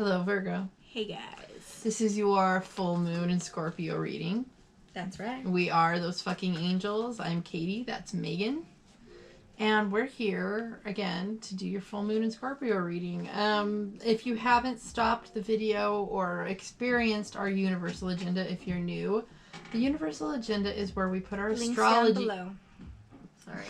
Hello, Virgo. Hey guys. This is your full moon and Scorpio reading. That's right. We are those fucking angels. I'm Katie. That's Megan. And we're here again to do your full moon and Scorpio reading. If you haven't stopped the video or experienced our universal agenda, if you're new, the universal agenda is where we put our Links astrology. down below. Sorry.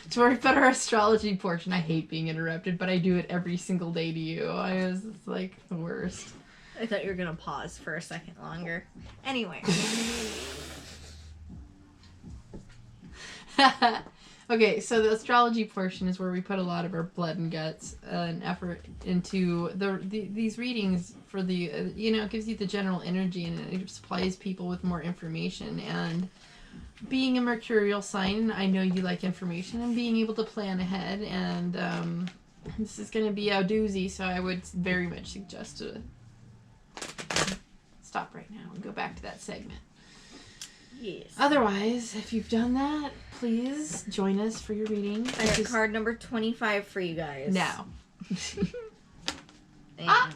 It's where we put our astrology portion. I hate being interrupted, but I do it every single day to you. It's like the worst. I thought you were gonna pause for a second longer. Anyway. Okay, so the astrology portion is where we put a lot of our blood and guts and effort into these readings for the, it gives you the general energy and it supplies people with more information. And being a mercurial sign, I know you like information and being able to plan ahead. And this is going to be a doozy, so I would very much suggest to stop right now and go back to that segment. Yes. Otherwise, if you've done that, please join us for your reading. I got card number 25 for you guys. Now. It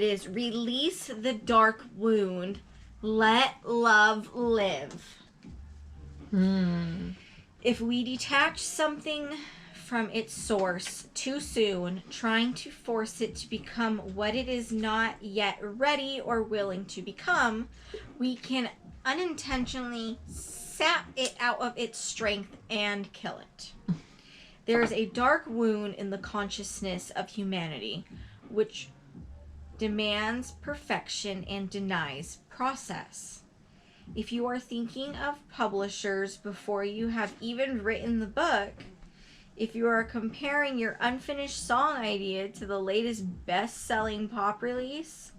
is release the dark wound. Let love live. If we detach something from its source too soon, trying to force it to become what it is not yet ready or willing to become, we can unintentionally sap it out of its strength and kill it. There is a dark wound in the consciousness of humanity, which demands perfection and denies process. If you are thinking of publishers before you have even written the book, if you are comparing your unfinished song idea to the latest best-selling pop release,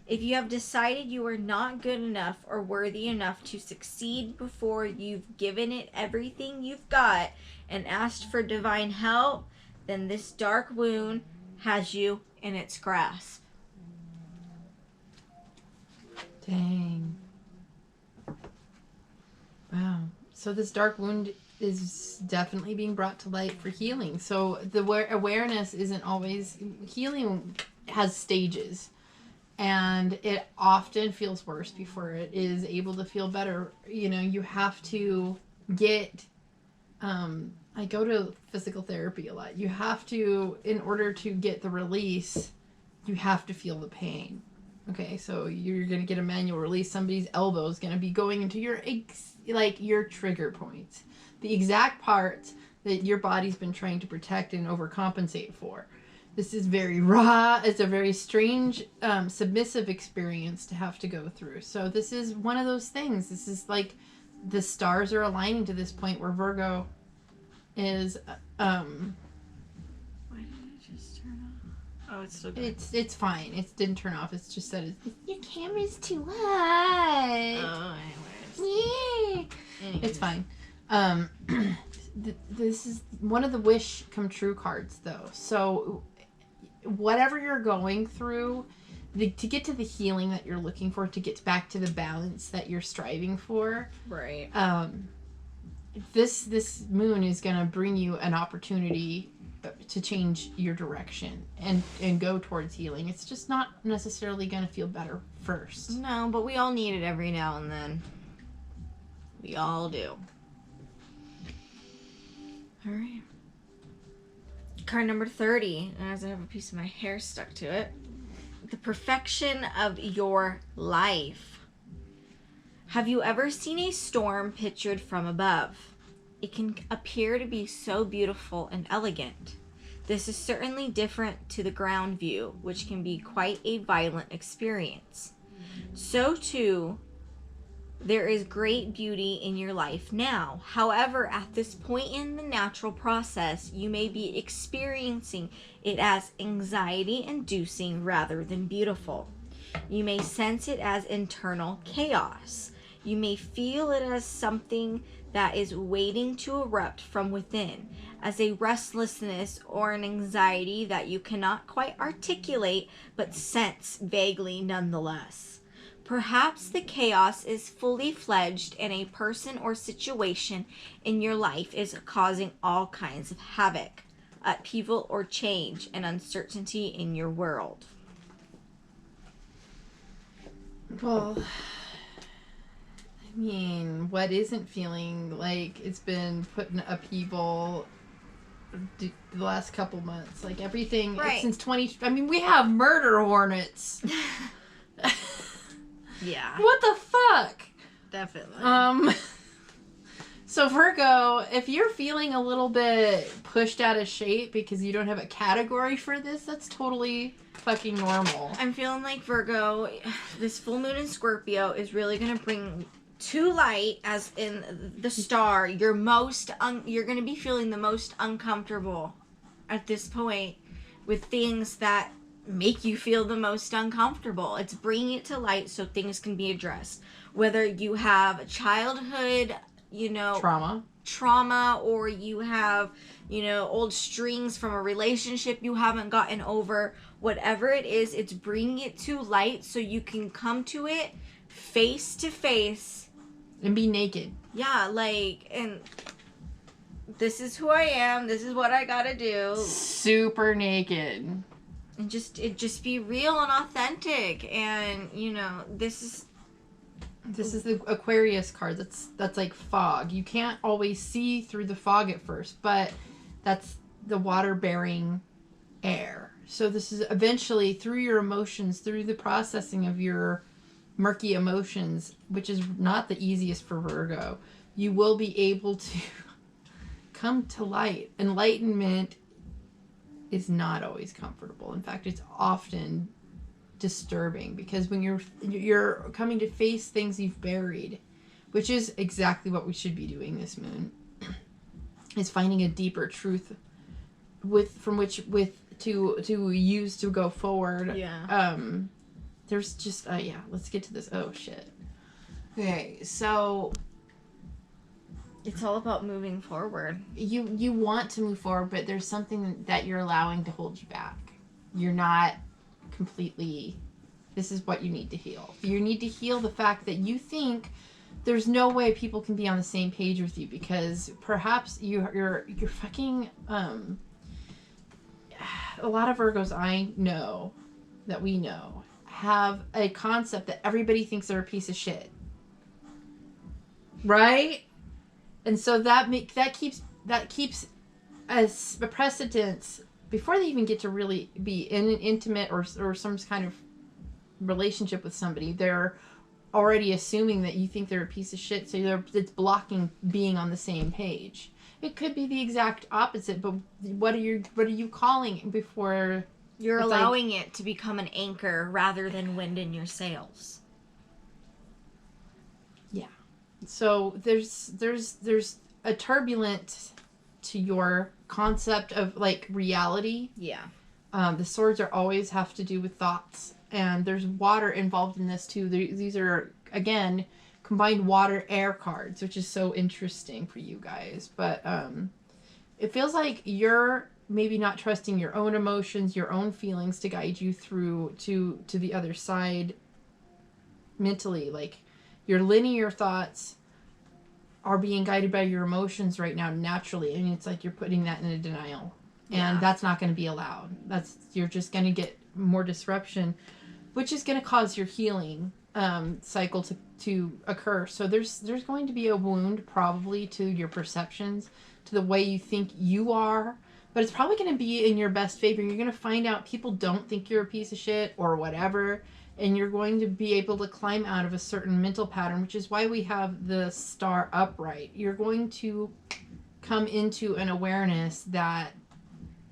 if you have decided you are not good enough or worthy enough to succeed before you've given it everything you've got and asked for divine help, then this dark wound has you in its grasp. Dang. Wow. So this dark wound is definitely being brought to light for healing. So the awareness isn't always... Healing has stages. And it often feels worse before it is able to feel better. You have to get... I go to physical therapy a lot. You have to, in order to get the release, you have to feel the pain. Okay, so you're going to get a manual release. Somebody's elbow is going to be going into your trigger points. The exact parts that your body's been trying to protect and overcompensate for. This is very raw. It's a very strange, submissive experience to have to go through. So this is one of those things. This is like the stars are aligning to this point where Virgo is... Why did it just turn off? Oh, it's still good. It's fine. It didn't turn off. It's just that your camera's too hot. Oh, anyways. Yeah. It's fine. This is one of the wish come true cards, though. So whatever you're going through, to get to the healing that you're looking for, to get back to the balance that you're striving for, right? This moon is going to bring you an opportunity to change your direction and go towards healing. It's just not necessarily going to feel better first. No, but we all need it every now and then. We all do. All right. Card number 30, as I have a piece of my hair stuck to it. The perfection of your life. Have you ever seen a storm pictured from above? It can appear to be so beautiful and elegant. This is certainly different to the ground view, which can be quite a violent experience. So too, there is great beauty in your life now. However, at this point in the natural process, you may be experiencing it as anxiety-inducing rather than beautiful. You may sense it as internal chaos. You may feel it as something that is waiting to erupt from within, as a restlessness or an anxiety that you cannot quite articulate but sense vaguely nonetheless. Perhaps the chaos is fully fledged and a person or situation in your life is causing all kinds of havoc. upheaval or change and uncertainty in your world. Well, I mean, what isn't feeling like it's been put in upheaval the last couple months? Like everything Right. since 20. I mean, we have murder hornets. Yeah. What the fuck? Definitely. So Virgo, if you're feeling a little bit pushed out of shape because you don't have a category for this, that's totally fucking normal. I'm feeling like Virgo, this full moon in Scorpio is really going to bring to light, as in the star, you're going to be feeling the most uncomfortable at this point with things that make you feel the most uncomfortable. It's bringing it to light so things can be addressed. Whether you have childhood, trauma, or you have, old strings from a relationship you haven't gotten over, whatever it is, it's bringing it to light so you can come to it face to face. And be naked. Yeah, and this is who I am, this is what I gotta do. Super naked. And just be real and authentic. And, this is the Aquarius card. That's like fog. You can't always see through the fog at first, but that's the water-bearing air. So this is eventually through your emotions, through the processing of your murky emotions, which is not the easiest for Virgo, you will be able to come to light. Enlightenment is not always comfortable. In fact, it's often disturbing because when you're coming to face things you've buried, which is exactly what we should be doing this moon, is finding a deeper truth to use to go forward. Yeah. There's just let's get to this. Oh shit. Okay, so it's all about moving forward. You want to move forward, but there's something that you're allowing to hold you back. You're not completely. This is what you need to heal. You need to heal the fact that you think there's no way people can be on the same page with you because perhaps you're fucking a lot of Virgos I know that we know have a concept that everybody thinks they're a piece of shit. Right? And so that keeps as a precedence before they even get to really be in an intimate or some kind of relationship with somebody. They're already assuming that you think they're a piece of shit, so it's blocking being on the same page. It could be the exact opposite, but what are you calling before you're allowing it to become an anchor rather than wind in your sails? Yeah. So there's a turbulence to your concept of reality. Yeah. The swords always have to do with thoughts, and there's water involved in this too. These are again combined water air cards, which is so interesting for you guys. But it feels like you're maybe not trusting your own emotions, your own feelings to guide you through to the other side mentally. Like your linear thoughts are being guided by your emotions right now naturally. I mean, it's like you're putting that in a denial. And that's not going to be allowed. You're just going to get more disruption, which is going to cause your healing cycle to occur. So there's going to be a wound probably to your perceptions, to the way you think you are, but it's probably going to be in your best favor. You're going to find out people don't think you're a piece of shit or whatever, and you're going to be able to climb out of a certain mental pattern, which is why we have the star upright. You're going to come into an awareness that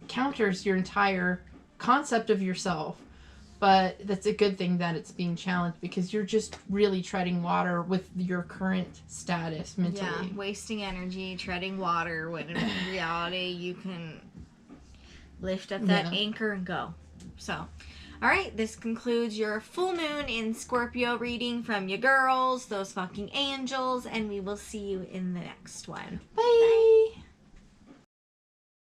counters your entire concept of yourself, but that's a good thing that it's being challenged because you're just really treading water with your current status mentally. Yeah, wasting energy, treading water, when in reality you can lift up that anchor and go. So, all right, this concludes your full moon in Scorpio reading from your girls, those fucking angels, and we will see you in the next one. Bye.